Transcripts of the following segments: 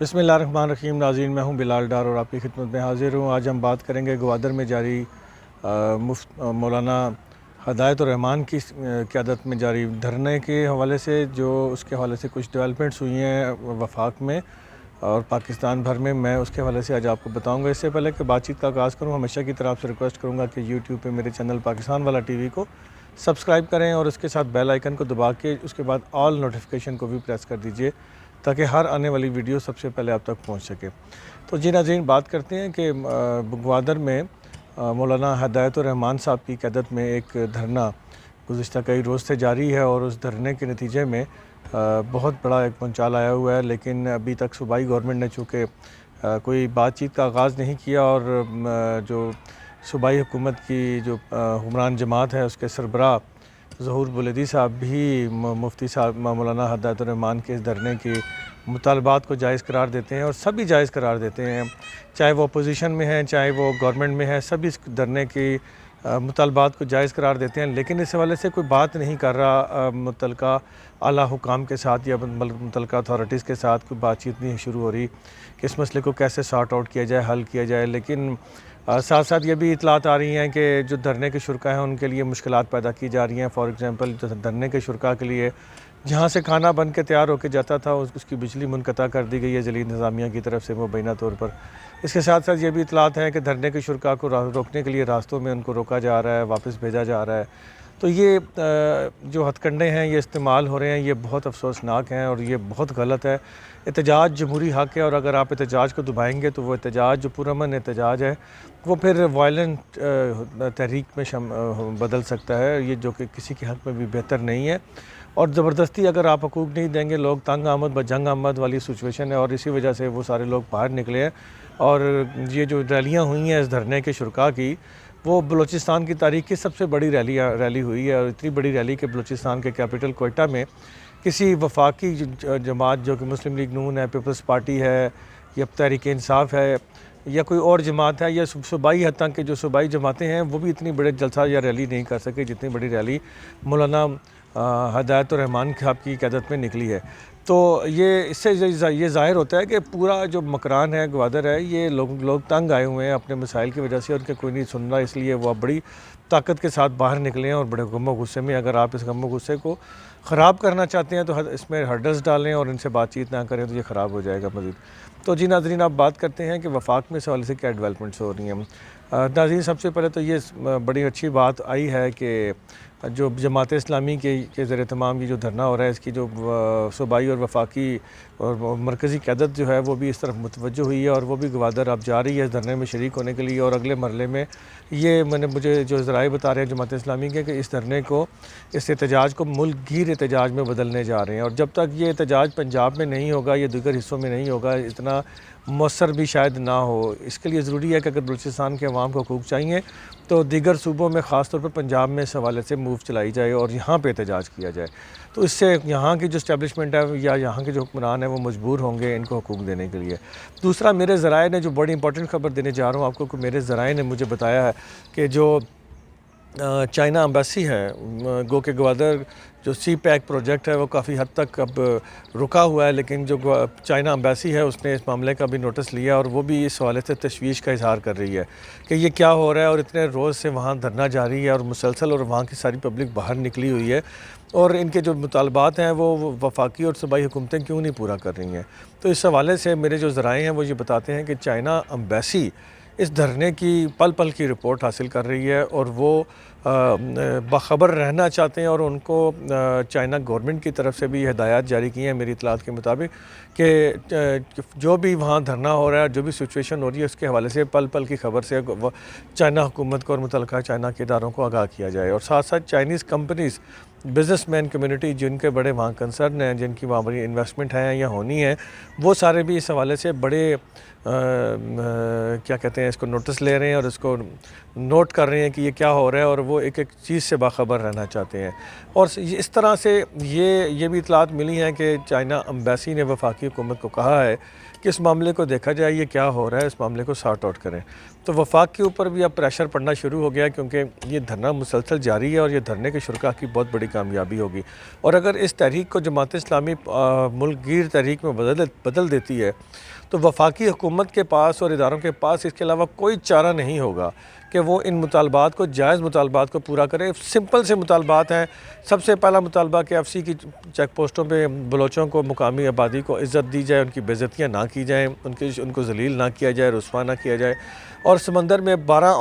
بسم اللہ الرحمن الرحیم۔ ناظرین، میں ہوں بلال ڈار اور آپ کی خدمت میں حاضر ہوں۔ آج ہم بات کریں گے گوادر میں جاری مولانا ہدایت الرحمان کی قیادت میں جاری دھرنے کے حوالے سے، جو اس کے حوالے سے کچھ ڈیولپمنٹس ہوئی ہیں وفاق میں اور پاکستان بھر میں اس کے حوالے سے آج آپ کو بتاؤں گا۔ اس سے پہلے کہ بات چیت کا آغاز کروں، ہمیشہ کی طرح آپ سے ریکویسٹ کروں گا کہ یوٹیوب پہ میرے چینل پاکستان والا ٹی وی کو سبسکرائب کریں اور اس کے ساتھ بیل آئیکن کو دبا کے اس کے بعد آل نوٹیفیکیشن کو بھی پریس کر دیجئے تاکہ ہر آنے والی ویڈیو سب سے پہلے آپ تک پہنچ سکے۔ تو جی ناظرین، بات کرتے ہیں کہ گوادر میں مولانا ہدایت الرحمان صاحب کی قیادت میں ایک دھرنا گزشتہ کئی روز سے جاری ہے اور اس دھرنے کے نتیجے میں بہت بڑا ایک پنچال آیا ہوا ہے، لیکن ابھی تک صوبائی گورنمنٹ نے چونکہ کوئی بات چیت کا آغاز نہیں کیا اور جو صوبائی حکومت کی جو حکمران جماعت ہے اس کے سربراہ ظہور بولیدی صاحب بھی مفتی صاحب مولانا ہدایت الرحمان کے اس دھرنے کی مطالبات کو جائز قرار دیتے ہیں اور سبھی جائز قرار دیتے ہیں، چاہے وہ اپوزیشن میں ہیں چاہے وہ گورنمنٹ میں ہے، سبھی اس دھرنے کی مطالبات کو جائز قرار دیتے ہیں۔ لیکن اس حوالے سے کوئی بات نہیں کر رہا متعلقہ اعلیٰ حکام کے ساتھ یا متعلقہ اتھارٹیز کے ساتھ کوئی بات چیت نہیں شروع ہو رہی کہ اس مسئلے کو کیسے سارٹ آؤٹ کیا جائے، حل کیا جائے۔ لیکن ساتھ ساتھ یہ بھی اطلاعات آ رہی ہیں کہ جو دھرنے کے شرکاء ہیں ان کے لیے مشکلات پیدا کی جا رہی ہیں۔ فار ایگزامپل دھرنے کے شرکاء کے لیے جہاں سے کھانا بن کے تیار ہو کے جاتا تھا اس کی بجلی منقطع کر دی گئی ہے ذیلی انتظامیہ کی طرف سے مبینہ طور پر۔ اس کے ساتھ ساتھ یہ بھی اطلاعات ہیں کہ دھرنے کے شرکاء کو روکنے کے لیے راستوں میں ان کو روکا جا رہا ہے، واپس بھیجا جا رہا ہے۔ تو یہ جو ہتھ کنڈے ہیں یہ استعمال ہو رہے ہیں، یہ بہت افسوسناک ہیں اور یہ بہت غلط ہے۔ احتجاج جمہوری حق ہے اور اگر آپ احتجاج کو دبائیں گے تو وہ احتجاج جو پرامن احتجاج ہے وہ پھر وائلنٹ تحریک میں بدل سکتا ہے، یہ جو کہ کسی کے حق میں بھی بہتر نہیں ہے۔ اور زبردستی اگر آپ حقوق نہیں دیں گے، لوگ تنگ آمد بجنگ آمد والی سچویشن ہے اور اسی وجہ سے وہ سارے لوگ باہر نکلے ہیں۔ اور یہ جو ریلیاں ہوئی ہیں اس دھرنے کے شرکاء کی، وہ بلوچستان کی تاریخ کی سب سے بڑی ریلی ہوئی ہے اور اتنی بڑی ریلی کہ بلوچستان کے کیپٹل کوئٹہ میں کسی وفاقی جماعت جو کہ مسلم لیگ نون ہے، پیپلز پارٹی ہے یا تحریک انصاف ہے یا کوئی اور جماعت ہے یا صوبائی حد تک کہ جو صوبائی جماعتیں ہیں وہ بھی اتنی بڑے جلسہ یا ریلی نہیں کر سکے جتنی بڑی ریلی مولانا ہدایت الرحمان صاحب کی قیادت میں نکلی ہے۔ تو یہ اس سے یہ ظاہر ہوتا ہے کہ پورا جو مکران ہے گوادر ہے، یہ لوگ تنگ آئے ہوئے ہیں اپنے مسائل کی وجہ سے اور کہ کوئی نہیں سن رہا، اس لیے وہ بڑی طاقت کے ساتھ باہر نکلے ہیں اور بڑے غم و غصے میں۔ اگر آپ اس غم و غصے کو خراب کرنا چاہتے ہیں تو اس میں ہرڈلز ڈالیں اور ان سے بات چیت نہ کریں تو یہ خراب ہو جائے گا مزید۔ تو جی ناظرین، آپ بات کرتے ہیں کہ وفاق میں اس حوالے سے کیا ڈیولپمنٹس ہو رہی ہیں۔ ناظرین، سب سے پہلے تو یہ بڑی اچھی بات آئی ہے کہ جو جماعت اسلامی کے زیر اہتمام یہ جو دھرنا ہو رہا ہے، اس کی جو صوبائی اور وفاقی اور مرکزی قیادت جو ہے وہ بھی اس طرف متوجہ ہوئی ہے اور وہ بھی گوادر اب جا رہی ہے اس دھرنے میں شریک ہونے کے لیے۔ اور اگلے مرحلے میں یہ مجھے جو ذرائع بتا رہے ہیں جماعت اسلامی کے کہ اس دھرنے کو، اس احتجاج کو ملک گیر احتجاج میں بدلنے جا رہے ہیں، اور جب تک یہ احتجاج پنجاب میں نہیں ہوگا یا دیگر حصوں میں نہیں ہوگا، اتنا مؤثر بھی شاید نہ ہو۔ اس کے لیے ضروری ہے کہ اگر بلوچستان کے عوام کو حقوق چاہیے تو دیگر صوبوں میں، خاص طور پر پنجاب میں اس حوالے سے موو چلائی جائے اور یہاں پہ احتجاج کیا جائے۔ تو اس سے یہاں کی جو اسٹیبلشمنٹ ہے یا یہاں کے جو حکمران ہیں وہ مجبور ہوں گے ان کو حقوق دینے کے لیے۔ دوسرا، میرے ذرائع نے جو بڑی امپورٹنٹ خبر دینے جا رہا ہوں آپ کو، کہ میرے ذرائع نے مجھے بتایا ہے کہ جو چائنا امبیسی ہے، گو کہ گوادر جو سی پیک پروجیکٹ ہے وہ کافی حد تک اب رکا ہوا ہے، لیکن جو چائنا امبیسی ہے اس نے اس معاملے کا بھی نوٹس لیا اور وہ بھی اس حوالے سے تشویش کا اظہار کر رہی ہے کہ یہ کیا ہو رہا ہے اور اتنے روز سے وہاں دھرنا جاری ہے اور مسلسل، اور وہاں کی ساری پبلک باہر نکلی ہوئی ہے اور ان کے جو مطالبات ہیں وہ وفاقی اور صوبائی حکومتیں کیوں نہیں پورا کر رہی ہیں۔ تو اس حوالے سے میرے جو ذرائع ہیں وہ یہ بتاتے ہیں کہ چائنا امبیسی اس دھرنے کی پل پل کی رپورٹ حاصل کر رہی ہے اور وہ باخبر رہنا چاہتے ہیں، اور ان کو چائنا گورنمنٹ کی طرف سے بھی ہدایات جاری کی ہیں میری اطلاعات کے مطابق کہ جو بھی وہاں دھرنا ہو رہا ہے، جو بھی سچویشن ہو رہی ہے اس کے حوالے سے پل پل کی خبر سے چائنا حکومت کو اور متعلقہ چائنا کے اداروں کو آگاہ کیا جائے۔ اور ساتھ ساتھ Chinese companies, business man community جن کے بڑے وہاں کنسرن ہیں، جن کی وہاں بڑی انویسٹمنٹ ہیں یا ہونی ہے، وہ سارے بھی اس حوالے سے بڑے کیا کہتے ہیں اس کو نوٹس لے رہے ہیں اور اس کو نوٹ کر رہے ہیں کہ یہ کیا ہو رہا ہے، اور وہ ایک ایک چیز سے باخبر رہنا چاہتے ہیں. اور اس طرح سے یہ بھی اطلاعات ملی ہیں کہ چائنا امبیسی نے وفاقی حکومت کو کہا ہے کہ اس معاملے کو دیکھا جائے یہ کیا ہو رہا ہے, اس معاملے کو سارٹ آؤٹ کریں. تو وفاق کے اوپر بھی اب پریشر پڑنا شروع ہو گیا کیونکہ یہ دھرنا مسلسل جاری ہے اور یہ دھرنے کے شرکاء کی بہت بڑی کامیابی ہوگی. اور اگر اس تحریک کو جماعت اسلامی ملک گیر تحریک میں بدل دیتی ہے تو وفاقی حکومت کے پاس اور اداروں کے پاس اس کے علاوہ کوئی چارہ نہیں ہوگا کہ وہ ان مطالبات کو, جائز مطالبات کو پورا کرے. سمپل سے مطالبات ہیں. سب سے پہلا مطالبہ کہ ایف سی کی چیک پوسٹوں پہ بلوچوں کو, مقامی آبادی کو عزت دی جائے, ان کی بے عزتیاں نہ کی جائیں, ان کو ذلیل نہ کیا جائے, رسوا نہ کیا جائے. اور سمندر میں 12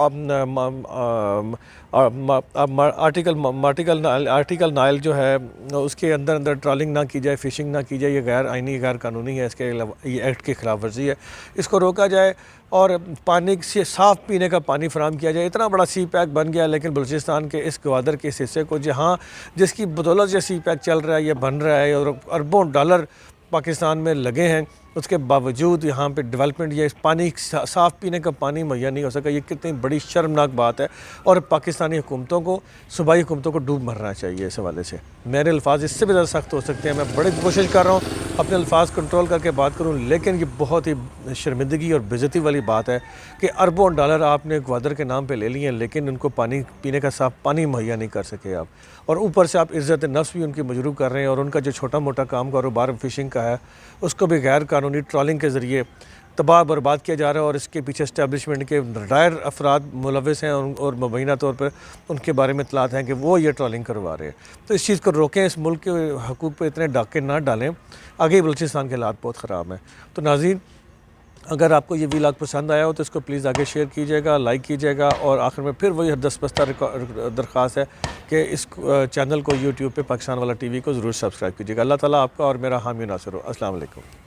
آرٹیکل نائل جو ہے اس کے اندر ٹرالنگ نہ کی جائے, فشنگ نہ کی جائے. یہ غیر آئینی, غیر قانونی ہے. اس کے یہ ایکٹ کی خلاف ورزی ہے. اس کو روکا جائے اور پانی سے صاف پینے کا پانی فراہم کیا جائے. اتنا بڑا سی پیک بن گیا لیکن بلوچستان کے اس گوادر کے اس حصے کو جس کی بدولت یہ سی پیک چل رہا ہے, یہ بن رہا ہے اور اربوں ڈالر پاکستان میں لگے ہیں, اس کے باوجود یہاں پہ ڈیولپمنٹ, یہ پانی صاف پینے کا پانی مہیا نہیں ہو سکا. یہ کتنی بڑی شرمناک بات ہے اور پاکستانی حکومتوں کو, صوبائی حکومتوں کو ڈوب مرنا چاہیے اس حوالے سے. میرے الفاظ اس سے بھی زیادہ سخت ہو سکتے ہیں, میں بڑی کوشش کر رہا ہوں اپنے الفاظ کنٹرول کر کے بات کروں, لیکن یہ بہت ہی شرمندگی اور بے عزتی والی بات ہے کہ اربوں ڈالر آپ نے گوادر کے نام پہ لے لیے ہیں لیکن ان کو پانی پینے کا صاف پانی مہیا نہیں کر سکے آپ. اور اوپر سے آپ عزت نفس بھی ان کی مجروح کر رہے ہیں اور ان کا جو چھوٹا موٹا کاروبار فشنگ کا ہے اس کو بھی غیر قانونی ٹرالنگ کے ذریعے تباہ برباد کیا جا رہا ہے. اور اس کے پیچھے اسٹیبلشمنٹ کے ریٹائر افراد ملوث ہیں اور مبینہ طور پر ان کے بارے میں اطلاعات ہیں کہ وہ یہ ٹرالنگ کروا رہے ہیں. تو اس چیز کو روکیں, اس ملک کے حقوق پہ اتنے ڈاکے نہ ڈالیں. آگے بلوچستان کے حالات بہت خراب ہیں. تو ناظرین, اگر آپ کو یہ ویلاگ پسند آیا ہو تو اس کو پلیز آگے شیئر کیجیے گا, لائک کیجیے گا. اور آخر میں پھر وہی دستبستہ درخواست ہے کہ اس چینل کو یوٹیوب پہ پاکستان والا ٹی وی کو ضرور سبسکرائب کیجیے گا. اللہ تعالیٰ آپ کا اور میرا حامی و ناصر ہو. السلام علیکم.